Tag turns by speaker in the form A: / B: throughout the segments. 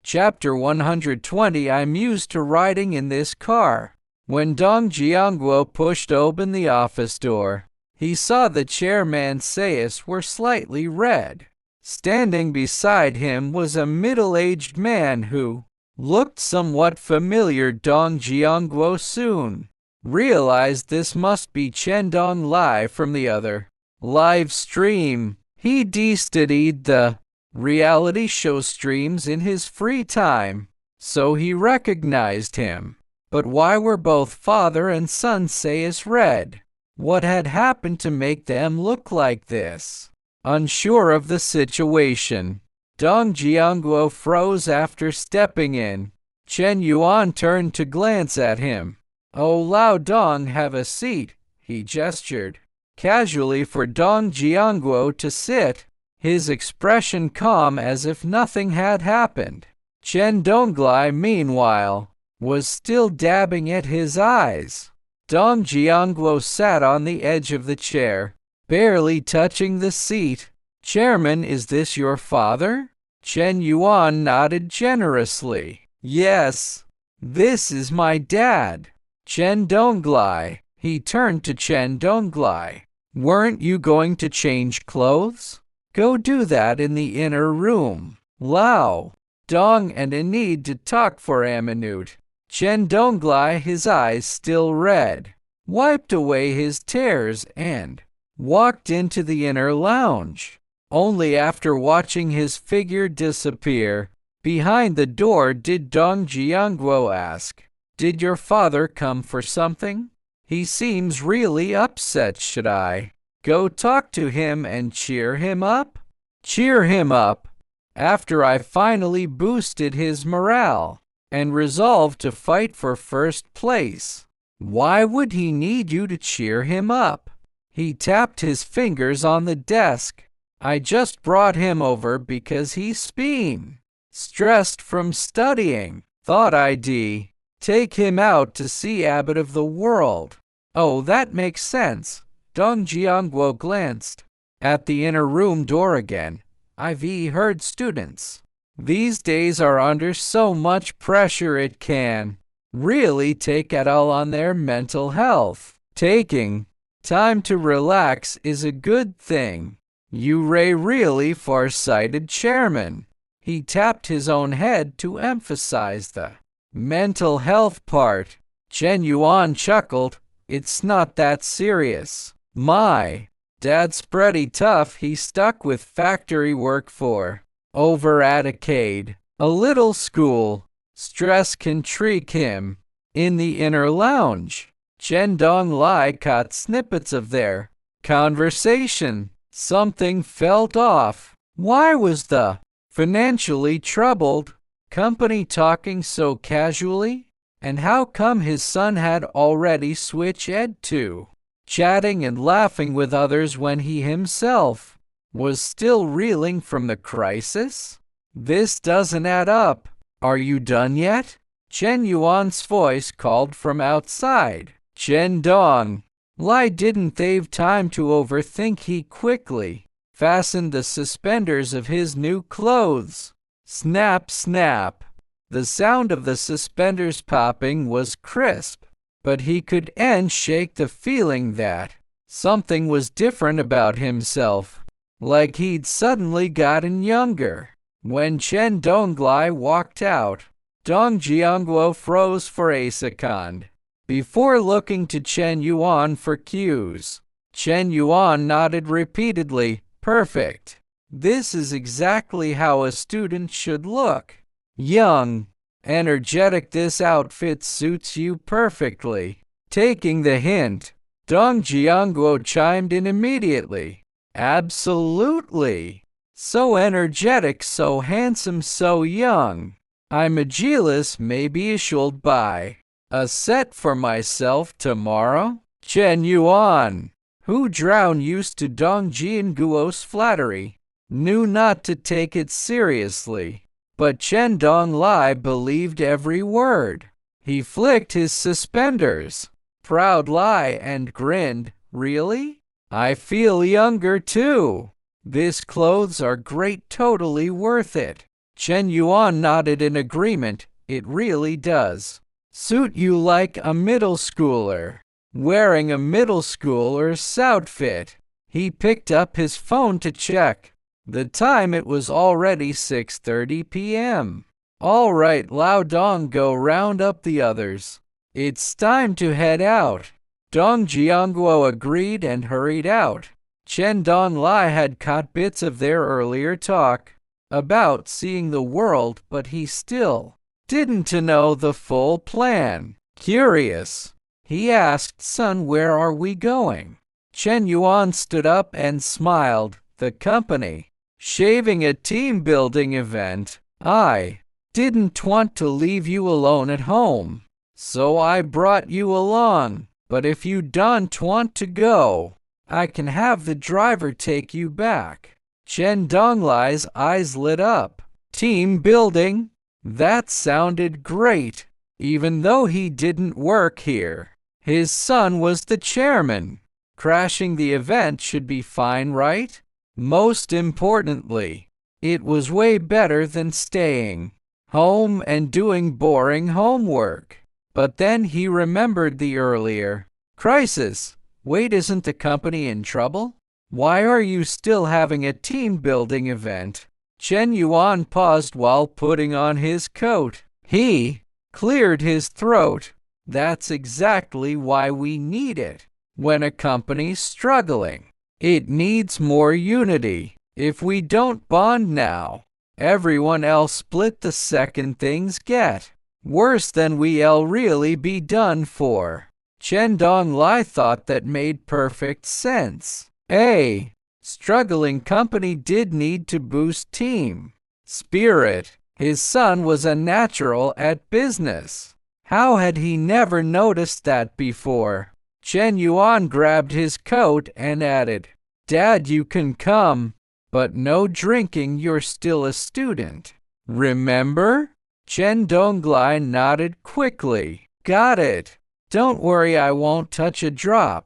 A: Chapter 120. I'm used to riding in this car. When Dong Jiangguo pushed open the office door, he saw the chairman's eyes were slightly red. Standing beside him was a middle-aged man who looked somewhat familiar. Dong Jiangguo soon realized this must be Chen Donglai from the other live stream. He studied the reality show streams in his free time, so he recognized him. But why were both father and son eyes red? What had happened to make them look like this? Unsure of the situation, Dong Jiangguo froze after stepping in. Chen Yuan turned to glance at him. "Oh, Lao Dong, have a seat," he gestured casually for Dong Jiangguo to sit, his expression calm as if nothing had happened. Chen Donglai, meanwhile, was still dabbing at his eyes. Dong Jiangguo sat on the edge of the chair, barely touching the seat. "Chairman, is this your father?" Chen Yuan nodded generously. "Yes, this is my dad, Chen Donglai." He turned to Chen Donglai. "Weren't you going to change clothes? Go do that in the inner room." Lao Dong and a need to talk for a minute. Chen Donglai, his eyes still red, wiped away his tears and walked into the inner lounge. Only after watching his figure disappear behind the door did Dong Jiangguo ask, "Did your father come for something? He seems really upset. Should I go talk to him and cheer him up?" "Cheer him up?" After I finally boosted his morale and resolved to fight for first place, why would he need you to cheer him up? He tapped his fingers on the desk. "I just brought him over because he's been stressed from studying. Thought I'd take him out to see Abbot of the World." "Oh, that makes sense." Dong Jiangguo glanced at the inner room door again. "I've heard students these days are under so much pressure it can really take a toll on their mental health. Taking time to relax is a good thing. You really far-sighted, chairman." He tapped his own head to emphasize the mental health part. Chen Yuan chuckled. "It's not that serious. My dad's pretty tough. He stuck with factory work for over a decade. A little school stress can trick him." In the inner lounge, Chen Donglai caught snippets of their conversation. Something felt off. Why was the financially troubled company talking so casually? And how come his son had already switched to chatting and laughing with others when he himself was still reeling from the crisis? This doesn't add up. "Are you done yet?" Chen Yuan's voice called from outside. Chen Dong Lai didn't have time to overthink. He quickly fastened the suspenders of his new clothes. Snap, snap. The sound of the suspenders popping was crisp, but he could shake the feeling that something was different about himself, like he'd suddenly gotten younger. When Chen Donglai walked out, Dong Jiangguo froze for a second before looking to Chen Yuan for cues. Chen Yuan nodded repeatedly. "Perfect. This is exactly how a student should look. Young, energetic. This outfit suits you perfectly." Taking the hint, Dong Jiangguo chimed in immediately. "Absolutely. So energetic, so handsome, so young. I'm jealous. Maybe I should buy a set for myself tomorrow." Chen Yuan, who drowned used to Dong Jiangguo's flattery, knew not to take it seriously. But Chen Donglai believed every word. He flicked his suspenders proudly and grinned. "Really? I feel younger too. These clothes are great, totally worth it." Chen Yuan nodded in agreement. It really does suit you like a middle schooler, wearing a middle schooler's outfit. He picked up his phone to check the time. It was already 6:30 p.m. All right, Lao Dong, go round up the others. It's time to head out. Dong Jiangguo agreed and hurried out. Chen Donglai had caught bits of their earlier talk about seeing the world, but he still didn't know the full plan. Curious, he asked, "Son, where are we going?" Chen Yuan stood up and smiled. "The company shaving a team-building event. I didn't want to leave you alone at home, so I brought you along. But if you don't want to go, I can have the driver take you back." Chen Donglai's eyes lit up. Team building? That sounded great. Even though he didn't work here, his son was the chairman. Crashing the event should be fine, right? Most importantly, it was way better than staying home and doing boring homework. But then he remembered the earlier crisis. Wait, isn't the company in trouble? Why are you still having a team-building event? Chen Yuan paused while putting on his coat. He cleared his throat. That's exactly why we need it. When a company's struggling, it needs more unity. If we don't bond now, everyone else split the second things get worse, than we'll really be done for. Chen Donglai thought that made perfect sense. A struggling company did need to boost team spirit. His son was a natural at business. How had he never noticed that before? Chen Yuan grabbed his coat and added, "Dad, you can come, but no drinking. You're still a student, remember?" Chen Donglai nodded quickly. "Got it. Don't worry, I won't touch a drop."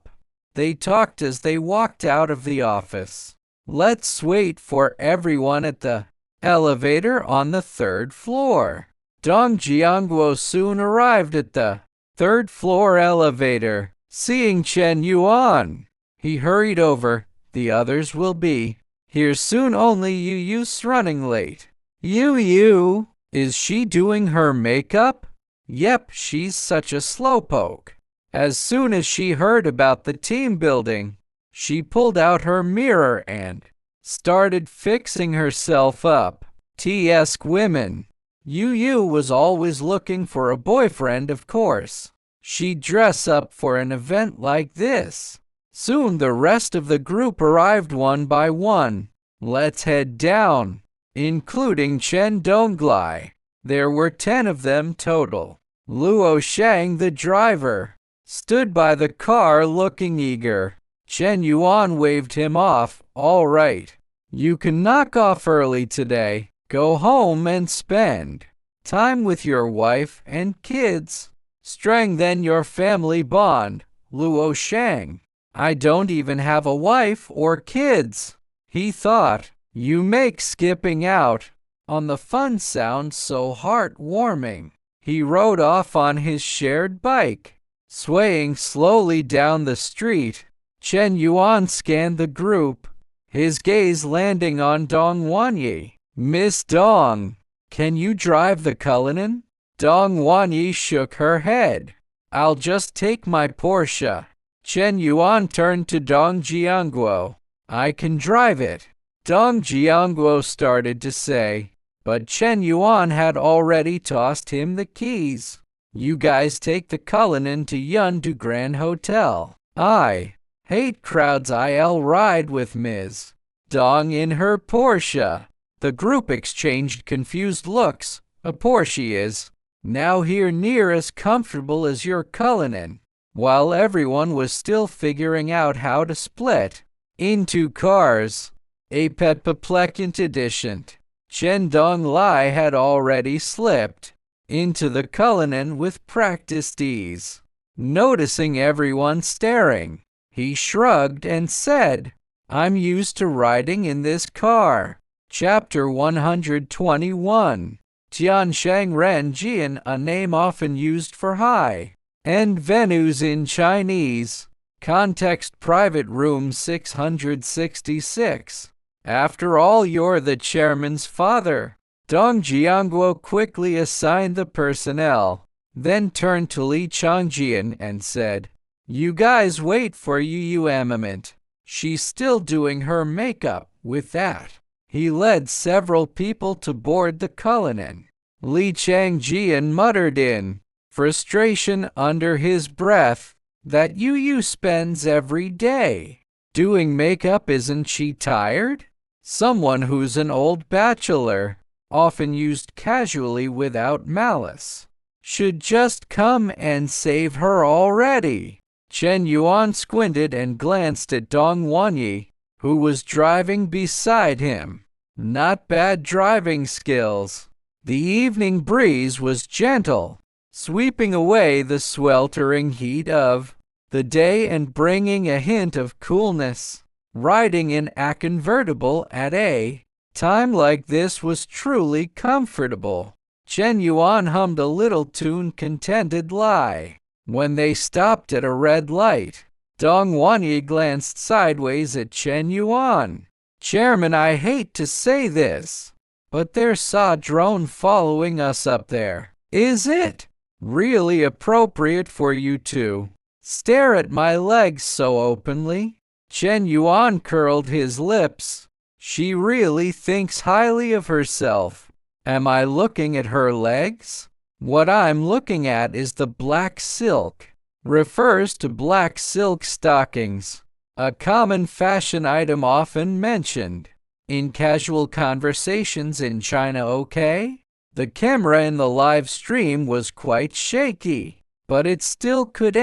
A: They talked as they walked out of the office. Let's wait for everyone at the elevator on the 3rd floor. Dong Jiangguo soon arrived at the 3rd floor elevator. Seeing Chen Yuan, he hurried over. "The others will be here soon, only Yu's running late." Yu? Is she doing her makeup? Yep, she's such a slowpoke. As soon as she heard about the team building, she pulled out her mirror and started fixing herself up. TS women. Yu was always looking for a boyfriend, of course. She'd dress up for an event like this. Soon the rest of the group arrived one by one. Let's head down, including Chen Donglai. There were 10 of them total. Luo Shang, the driver, stood by the car looking eager. Chen Yuan waved him off. "All right, you can knock off early today. Go home and spend time with your wife and kids. Strengthen your family bond." Luo Shang, "I don't even have a wife or kids," he thought. "You make skipping out on the fun sound so heartwarming." He rode off on his shared bike, swaying slowly down the street. Chen Yuan scanned the group, his gaze landing on Dong Wanyi. "Miss Dong, can you drive the Cullinan?" Dong Wanyi shook her head. "I'll just take my Porsche." Chen Yuan turned to Dong Jiangguo. "I can drive it." Dong Jiangguo started to say, but Chen Yuan had already tossed him the keys. "You guys take the Cullinan to Yundu Grand Hotel. I hate crowds. I'll ride with Ms. Dong in her Porsche." The group exchanged confused looks. "A Porsche is now here near as comfortable as your Cullinan." While everyone was still figuring out how to split into cars, a perplexant edition, Chen Donglai had already slipped into the Cullinan with practiced ease. Noticing everyone staring, he shrugged and said, "I'm used to riding in this car. Chapter 121. Tianshang Ren Jian, a name often used for high-end venues in Chinese. Context: Private Room 666. After all, you're the chairman's father. Dong Jiangguo quickly assigned the personnel, then turned to Li Changjian and said, "You guys wait for Yu Amament. She's still doing her makeup." With that, he led several people to board the Cullinan. Li Changjian muttered in frustration under his breath that Yu spends every day doing makeup. Isn't she tired? Someone who's an old bachelor, often used casually without malice, should just come and save her already. Chen Yuan squinted and glanced at Dong Wanyi, who was driving beside him. Not bad driving skills. The evening breeze was gentle, sweeping away the sweltering heat of the day and bringing a hint of coolness. Riding in a convertible at a time like this was truly comfortable. Chen Yuan hummed a little tune, contented lie. When they stopped at a red light, Dong Wanyi glanced sideways at Chen Yuan. "Chairman, I hate to say this, but there's a drone following us up there. Is it really appropriate for you to stare at my legs so openly?" Chen Yuan curled his lips. "She really thinks highly of herself. Am I looking at her legs? What I'm looking at is the black silk." Refers to black silk stockings, a common fashion item often mentioned in casual conversations in China. Okay? The camera in the live stream was quite shaky, but it still could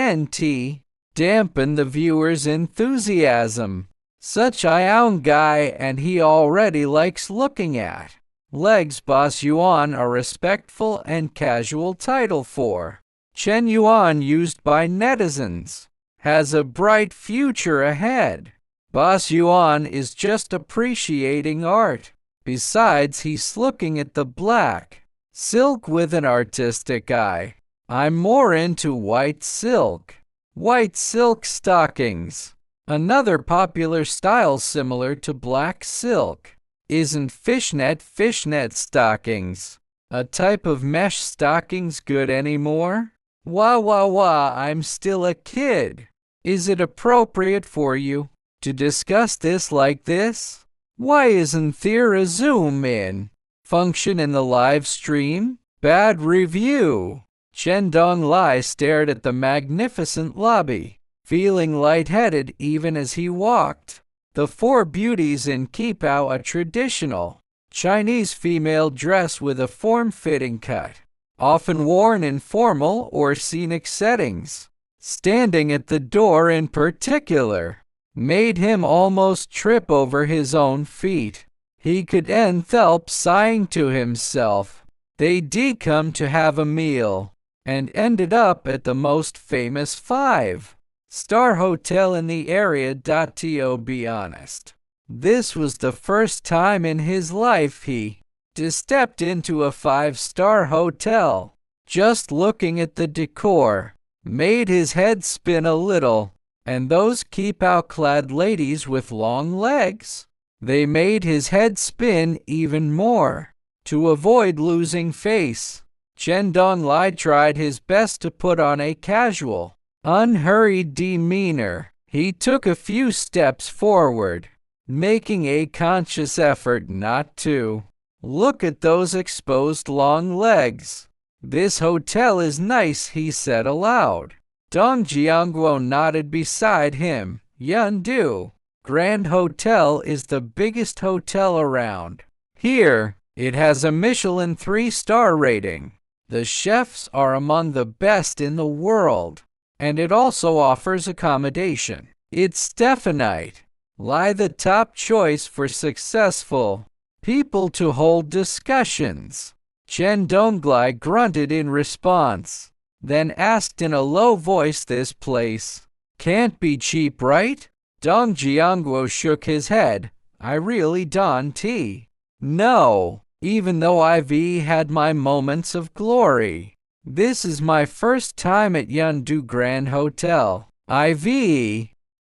A: dampen the viewer's enthusiasm. Such a young guy, and he already likes looking at legs. Boss Yuan, a respectful and casual title for Chen Yuan used by netizens, has a bright future ahead. Boss Yuan is just appreciating art. Besides, he's looking at the black silk with an artistic eye. I'm more into white silk. White silk stockings. Another popular style similar to black silk. Isn't fishnet stockings a type of mesh stockings good anymore? Wah, I'm still a kid. Is it appropriate for you to discuss this like this? Why isn't there a zoom in function in the live stream? Bad review. Chen Donglai stared at the magnificent lobby, feeling lightheaded even as he walked. The four beauties in Qipao, a traditional Chinese female dress with a form-fitting cut, often worn in formal or scenic settings. Standing at the door in particular made him almost trip over his own feet. He could end help sighing to himself. They'd come to have a meal and ended up at the most famous 5-star hotel in the area. To be honest, this was the first time in his life he stepped into a 5-star hotel. Just looking at the decor made his head spin a little, and those Qipao-clad ladies with long legs, they made his head spin even more. To avoid losing face, Chen Donglai tried his best to put on a casual, unhurried demeanor. He took a few steps forward, making a conscious effort not to look at those exposed long legs. "This hotel is nice," he said aloud. Dong Jiangguo nodded beside him. "Yundu Grand Hotel is the biggest hotel around here. It has a Michelin 3-star rating. The chefs are among the best in the world, and it also offers accommodation. It's definitely the top choice for successful people to hold discussions." Chen Donglai grunted in response, then asked in a low voice, "This place can't be cheap, right?" Dong Jiangguo shook his head. "I really don't No, even though I've had my moments of glory. This is my first time at Yeondu Grand Hotel. I've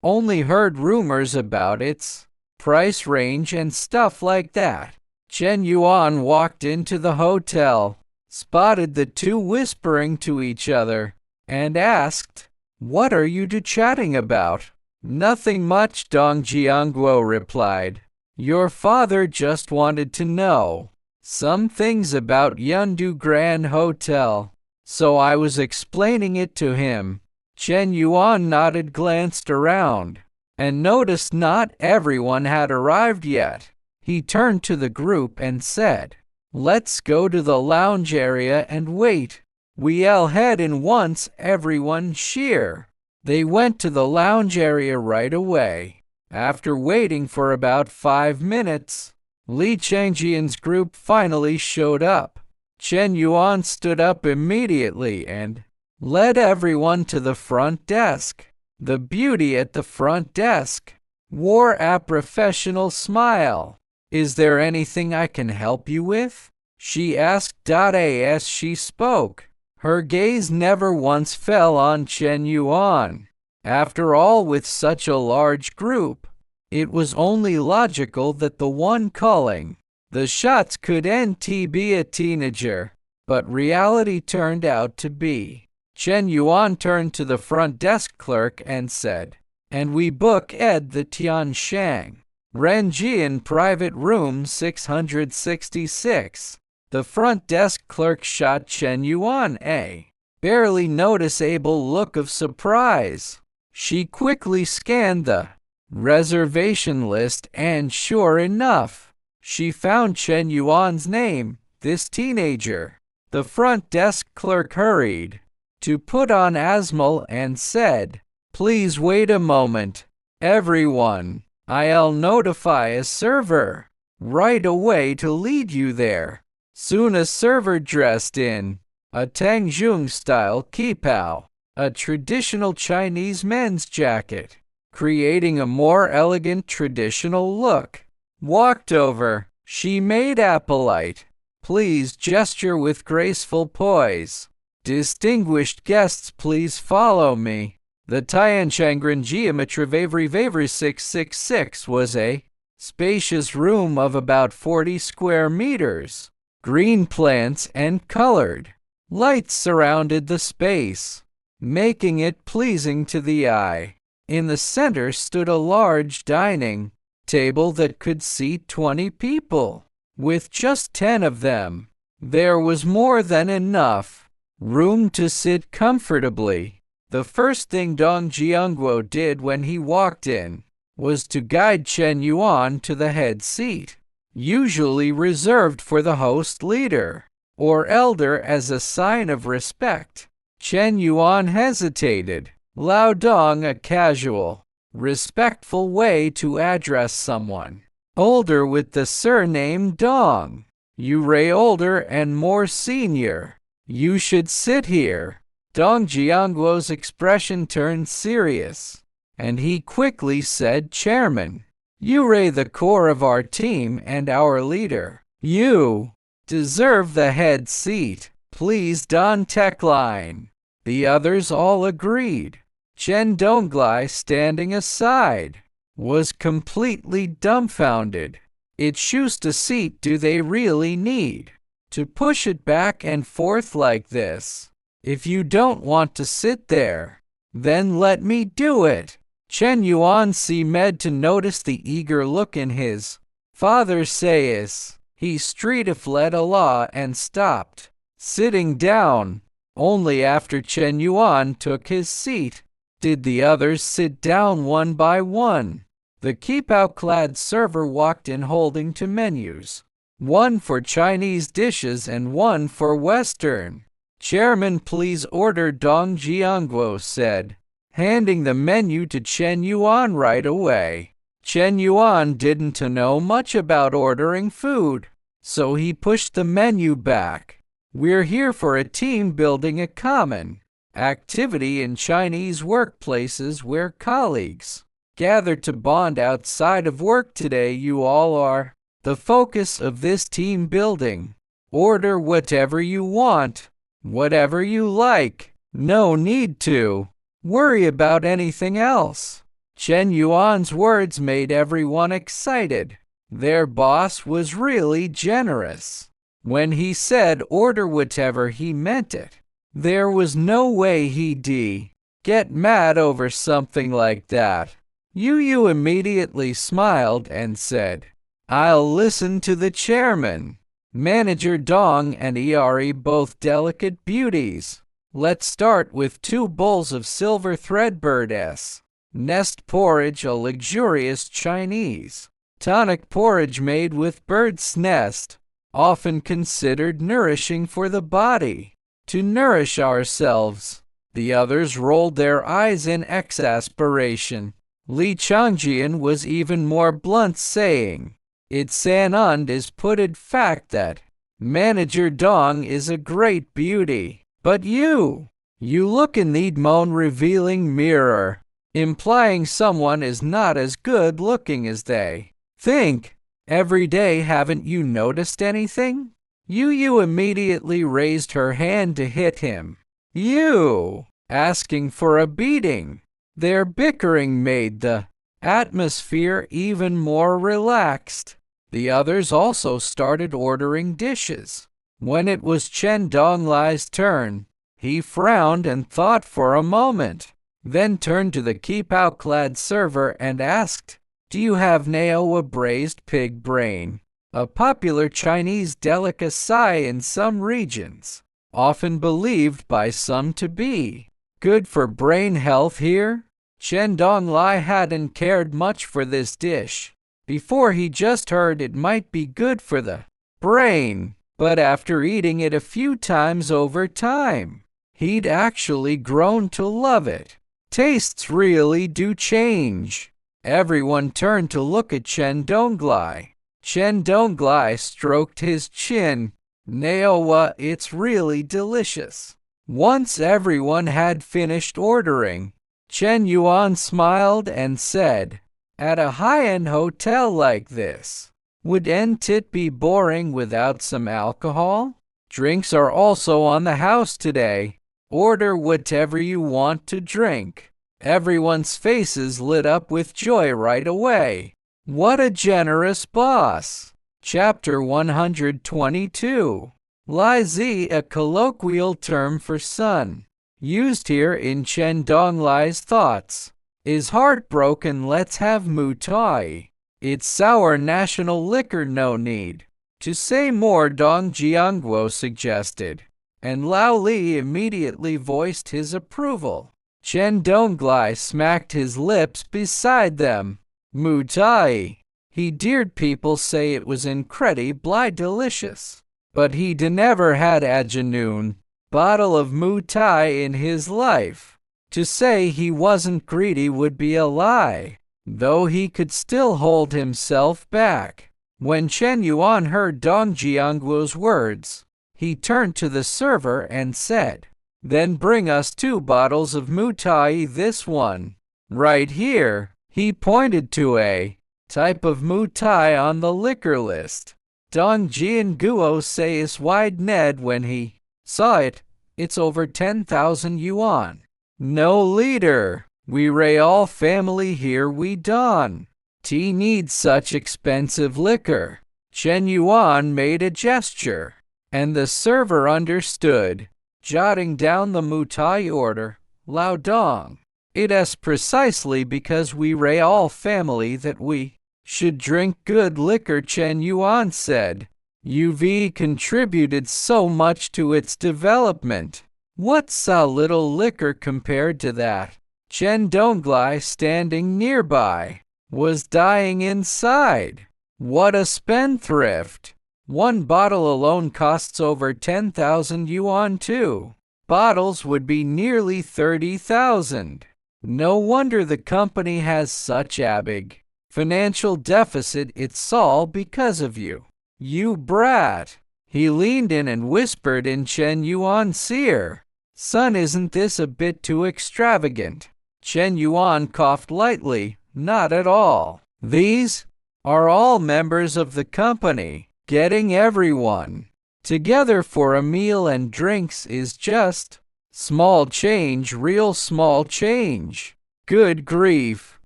A: only heard rumors about its price range and stuff like that. Chen Yuan walked into the hotel, spotted the two whispering to each other, and asked, "What are you two chatting about?" "Nothing much," Dong Jiangguo replied. "Your father just wanted to know some things about Yeondu Grand Hotel, so I was explaining it to him." Chen Yuan nodded, glanced around, and noticed not everyone had arrived yet. He turned to the group and said, "Let's go to the lounge area and wait. We'll head in once everyone cheer." They went to the lounge area right away. After waiting for about 5 minutes, Li Changjian's group finally showed up. Chen Yuan stood up immediately and led everyone to the front desk. The beauty at the front desk wore a professional smile. "Is there anything I can help you with?" she asked. As she spoke, her gaze never once fell on Chen Yuan. After all, with such a large group, it was only logical that the one calling the shots could be a teenager. But reality turned out to be. Chen Yuan turned to the front desk clerk and said, "And we book the Tianshang Renjian private room 666. The front desk clerk shot Chen Yuan a barely noticeable look of surprise. She quickly scanned the reservation list and sure enough, she found Chen Yuan's name, this teenager. The front desk clerk hurried to put on Asmal and said, "Please wait a moment, everyone. I'll notify a server right away to lead you there." Soon a server dressed in a Tangzhong-style kipao, a traditional Chinese men's jacket, creating a more elegant traditional look, walked over. She made a polite, "Please gesture with graceful poise. Distinguished guests, please follow me." The Tianchangren Geometry Vavri 666 was a spacious room of about 40 square meters. Green plants and colored lights surrounded the space, making it pleasing to the eye. In the center stood a large dining table that could seat 20 people. With just 10 of them, there was more than enough room to sit comfortably. The first thing Dong Jiangguo did when he walked in was to guide Chen Yuan to the head seat, usually reserved for the host leader or elder as a sign of respect. Chen Yuan hesitated. Lao Dong, a casual, respectful way to address someone older with the surname Dong. "You older and more senior. You should sit here." Dong Jiangguo's expression turned serious, and he quickly said, "Chairman, you the core of our team and our leader. You deserve the head seat. Please, Don Techline." The others all agreed. Chen Donglai, standing aside, was completely dumbfounded. "It's just a seat. Do they really need to push it back and forth like this? If you don't want to sit there, then let me do it." Chen Yuan seemed to notice the eager look in his father's face. He street-fled a law and stopped, sitting down. Only after Chen Yuan took his seat did the others sit down one by one. The kipao-clad server walked in holding two menus, one for Chinese dishes and one for Western. "Chairman, please order," Dong Jiangguo said, handing the menu to Chen Yuan right away. Chen Yuan didn't know much about ordering food, so he pushed the menu back. "We're here for a team building, a common activity in Chinese workplaces where colleagues gather to bond outside of work. Today you all are the focus of this team building. Order whatever you want, whatever you like. No need to worry about anything else. Chen Yuan's words made everyone excited. Their boss was really generous. When he said order whatever, he meant it. There was no way he'd get mad over something like that. Yu immediately smiled and said, I'll listen to the chairman. Manager Dong and Iari, both delicate beauties. Let's start with 2 bowls of silver threadbird's nest porridge, a luxurious Chinese tonic porridge made with bird's nest, often considered nourishing for the body. To nourish ourselves. The others rolled their eyes in exasperation. Li Changjian was even more blunt, saying, It's an undisputed fact that Manager Dong is a great beauty. But you look in the moon revealing mirror, implying someone is not as good looking as they think. Every day, haven't you noticed anything? Yu immediately raised her hand to hit him. You asking for a beating. Their bickering made the atmosphere even more relaxed. The others also started ordering dishes. When it was Chen Donglai's turn, he frowned and thought for a moment, then turned to the Kipao-clad server and asked, Do you have Nao, a braised pig brain? A popular Chinese delicacy in some regions, often believed by some to be good for brain health here? Chen Donglai hadn't cared much for this dish. Before, he just heard it might be good for the brain, but after eating it a few times over time, he'd actually grown to love it. Tastes really do change. Everyone turned to look at Chen Donglai. Chen Donglai stroked his chin. Naowa, it's really delicious. Once everyone had finished ordering, Chen Yuan smiled and said, At a high-end hotel like this, wouldn't it be boring without some alcohol? Drinks are also on the house today. Order whatever you want to drink. Everyone's faces lit up with joy right away. What a generous boss. Chapter 122. Lai Zi, a colloquial term for son, used here in Chen Donglai's thoughts. Is heartbroken, let's have mu tai. It's sour national liquor, no need to say more, Dong Jiangguo suggested, and Lao Li immediately voiced his approval. Chen Donglai smacked his lips beside them. Mu tai. He dared people say it was incredibly delicious, but he'd never had a genuine bottle of mu tai in his life. To say he wasn't greedy would be a lie, though he could still hold himself back. When Chen Yuan heard Dong Jiangguo's words, he turned to the server and said, Then bring us 2 bottles of mu tai, this one right here. He pointed to a type of mu tai on the liquor list. Dong Jiangguo says wide Ned when he saw it. It's over 10,000 yuan. No leader. We Real family here, we don't need such expensive liquor. Chen Yuan made a gesture, and the server understood, jotting down the mu tai order. Lao Dong. It is precisely because we Real family that we should drink good liquor, Chen Yuan said. UV contributed so much to its development. What's a little liquor compared to that? Chen Donglai, standing nearby, was dying inside. What a spendthrift. 1 bottle alone costs over 10,000 yuan. 2 bottles would be nearly 30,000. No wonder the company has such a big financial deficit. It's all because of you. You brat. He leaned in and whispered in Chen Yuan's ear. Son, isn't this a bit too extravagant? Chen Yuan coughed lightly. Not at all. These are all members of the company. Getting everyone together for a meal and drinks is just small change, real small change. Good grief.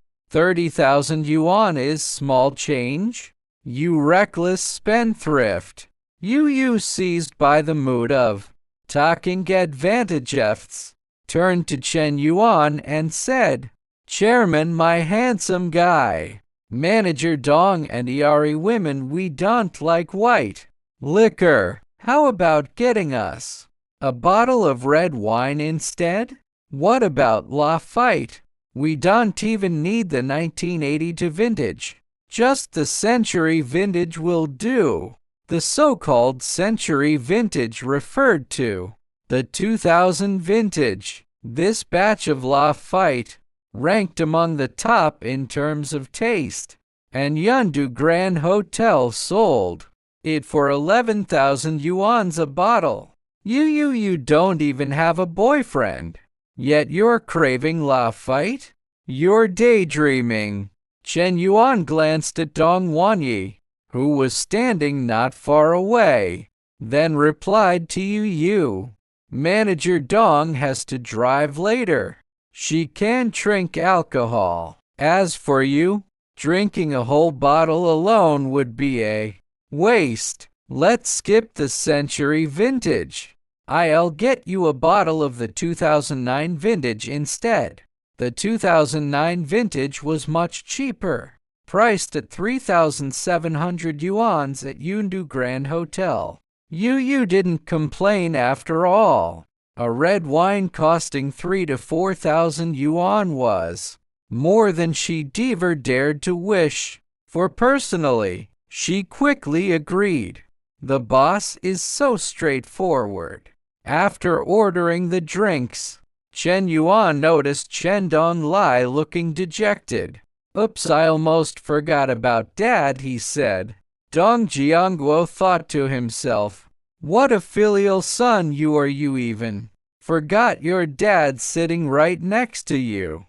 A: 30,000 yuan is small change? You reckless spendthrift. You seized by the mood of taking advantages, turned to Chen Yuan and said, Chairman, my handsome guy. Manager Dong and Iari women, we don't like white liquor. How about getting us a bottle of red wine instead? What about Lafite? We don't even need the 1982 vintage. Just the century vintage will do. The so-called century vintage referred to the 2000 vintage. This batch of Lafite ranked among the top in terms of taste, and Yundu Grand Hotel sold it for 11,000 yuans a bottle. You don't even have a boyfriend, yet you're craving Lafite? You're daydreaming. Chen Yuan glanced at Dong Wanyi, who was standing not far away, then replied to Yu. Manager Dong has to drive later. She can drink alcohol. As for you, drinking a whole bottle alone would be a waste. Let's skip the century vintage. I'll get you a bottle of the 2009 vintage instead. The 2009 vintage was much cheaper, priced at 3,700 yuans at Yundu Grand Hotel. You didn't complain after all. A red wine costing 3,000 to 4,000 yuan was more than she ever dared to wish for personally. She quickly agreed. The boss is so straightforward. After ordering the drinks, Chen Yuan noticed Chen Donglai looking dejected. Oops, I almost forgot about Dad, he said. Dong Jiangguo thought to himself, what a filial son you are, you even forgot your dad sitting right next to you.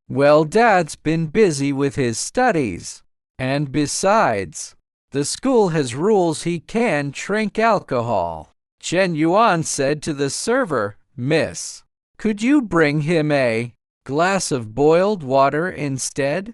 A: Well, Dad's been busy with his studies. And besides, the school has rules he can't drink alcohol. Chen Yuan said to the server, Miss, could you bring him a glass of boiled water instead?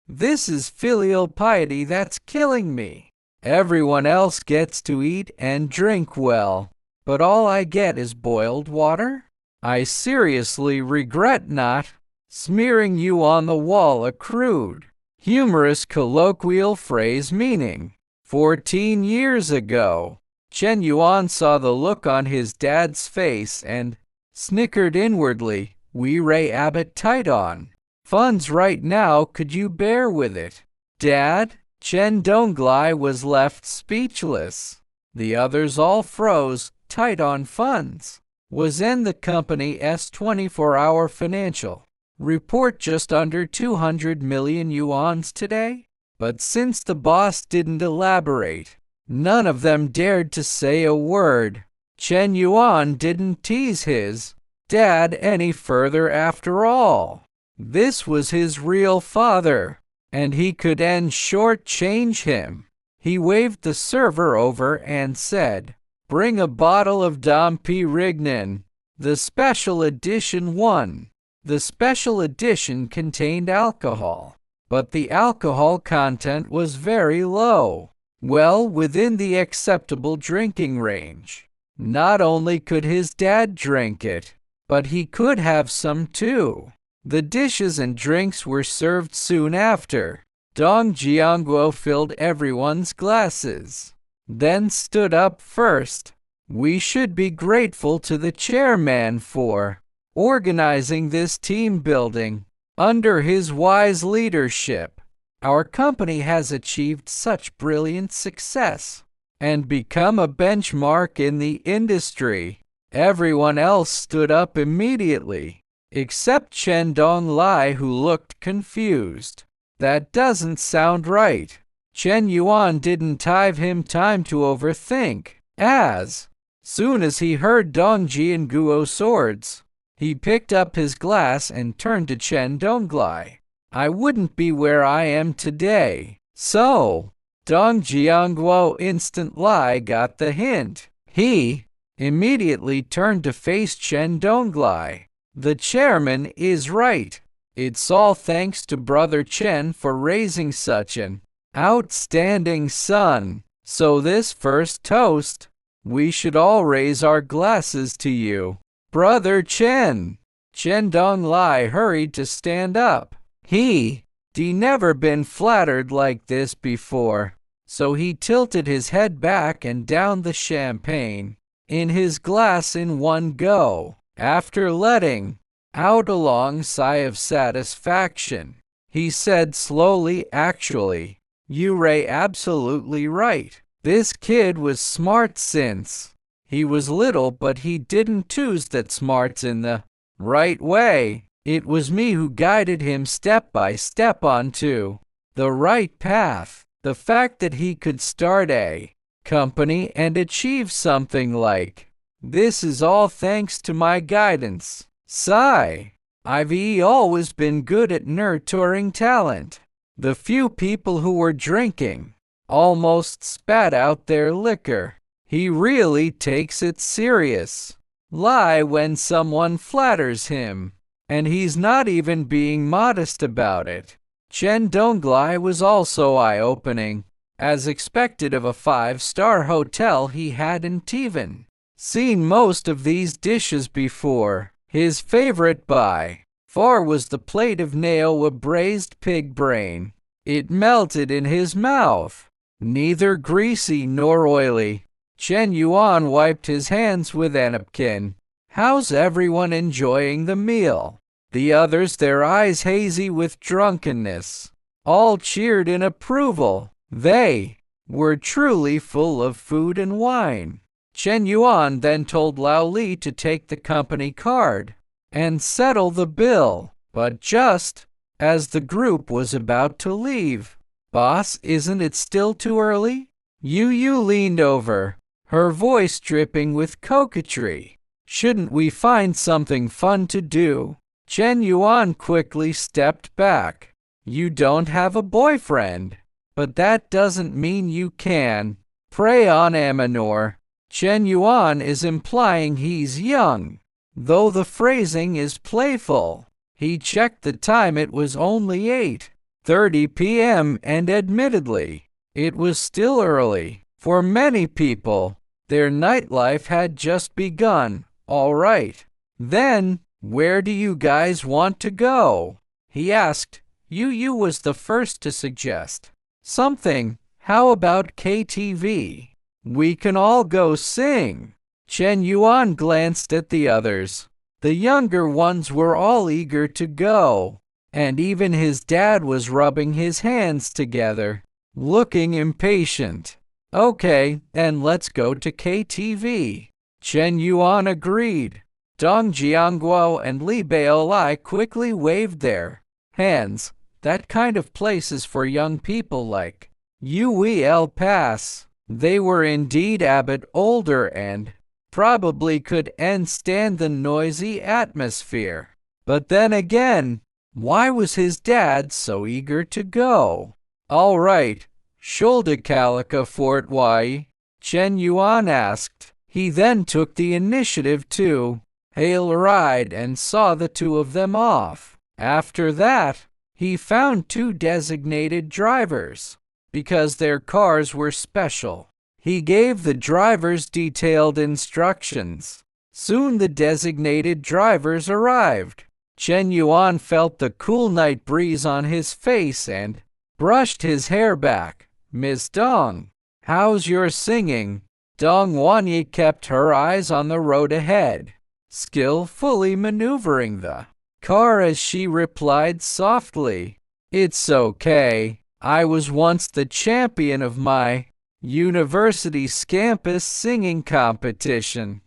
A: This is filial piety that's killing me. Everyone else gets to eat and drink well, but all I get is boiled water? I seriously regret not smearing you on the wall a crude, humorous colloquial phrase meaning 14 years ago. Chen Yuan saw the look on his dad's face and snickered inwardly. We Ray Abbott tight on funds right now, could you bear with it? Dad? Chen Donglai was left speechless. The others all froze. Tight on funds was in the company's 24-hour financial report just under 200 million yuans today. But since the boss didn't elaborate, none of them dared to say a word. Chen Yuan didn't tease his dad any further after all. This was his real father, and he could short-change him. He waved the server over and said, bring a bottle of Dom P. Rignan, the special edition one. The special edition contained alcohol, but the alcohol content was very low, well within the acceptable drinking range. Not only could his dad drink it, but he could have some too. The dishes and drinks were served soon after. Dong Jiangguo filled everyone's glasses, then stood up first. We should be grateful to the chairman for organizing this team building. Under his wise leadership, our company has achieved such brilliant success and become a benchmark in the industry. Everyone else stood up immediately, except Chen Donglai, who looked confused. That doesn't sound right. Chen Yuan didn't give him time to overthink. As soon as he heard Dong Jianguo's words, he picked up his glass and turned to Chen Donglai. I wouldn't be where I am today. So, Dong Jiangguo Instant Lie got the hint. He immediately turned to face Chen Donglai. The chairman is right. It's all thanks to Brother Chen for raising such an outstanding son. So this first toast, we should all raise our glasses to you, Brother Chen. Chen Donglai hurried to stand up. He'd never been flattered like this before, so he tilted his head back and downed the champagne in his glass in one go. After letting out a long sigh of satisfaction, he said slowly, "Actually, you're absolutely right. This kid was smart since he was little, but he didn't use that smarts in the right way. It was me who guided him step by step onto the right path. The fact that he could start a company and achieve something like this is all thanks to my guidance. Sigh. I've always been good at nurturing talent." The few people who were drinking almost spat out their liquor. He really takes it serious. Lie when someone flatters him, and he's not even being modest about it. Chen Donglai was also eye-opening. As expected of a 5-star hotel, he hadn't even seen most of these dishes before. His favorite by far was the plate of Naowa braised pig brain. It melted in his mouth, neither greasy nor oily. Chen Yuan wiped his hands with a napkin. "How's everyone enjoying the meal?" The others, their eyes hazy with drunkenness, all cheered in approval. They were truly full of food and wine. Chen Yuan then told Lao Li to take the company card and settle the bill. But just as the group was about to leave, "Boss, isn't it still too early?" Yu leaned over, her voice dripping with coquetry. "Shouldn't we find something fun to do?" Chen Yuan quickly stepped back. "You don't have a boyfriend, but that doesn't mean you can prey on Amanor." Chen Yuan is implying he's young, though the phrasing is playful. He checked the time. It was only 8:30 p.m. and admittedly, it was still early. For many people, their nightlife had just begun. "All right, then, where do you guys want to go?" he asked. Yu was the first to suggest something. "How about KTV? We can all go sing." Chen Yuan glanced at the others. The younger ones were all eager to go, and even his dad was rubbing his hands together, looking impatient. "Okay, then let's go to KTV." Chen Yuan agreed. Dong Jiangguo and Li Baolai quickly waved their hands. That kind of place is for young people like El Pass. They were indeed a bit older and probably could stand the noisy atmosphere. But then again, why was his dad so eager to go? "All right, Schuldecalica Fort Y?" Chen Yuan asked. He then took the initiative to hail a ride and saw the two of them off. After that, he found 2 designated drivers. Because their cars were special, he gave the drivers detailed instructions. Soon the designated drivers arrived. Chen Yuan felt the cool night breeze on his face and brushed his hair back. "Miss Dong, how's your singing?" Dong Wanyi kept her eyes on the road ahead, skillfully maneuvering the car as she replied softly, "It's okay. I was once the champion of my university's campus singing competition."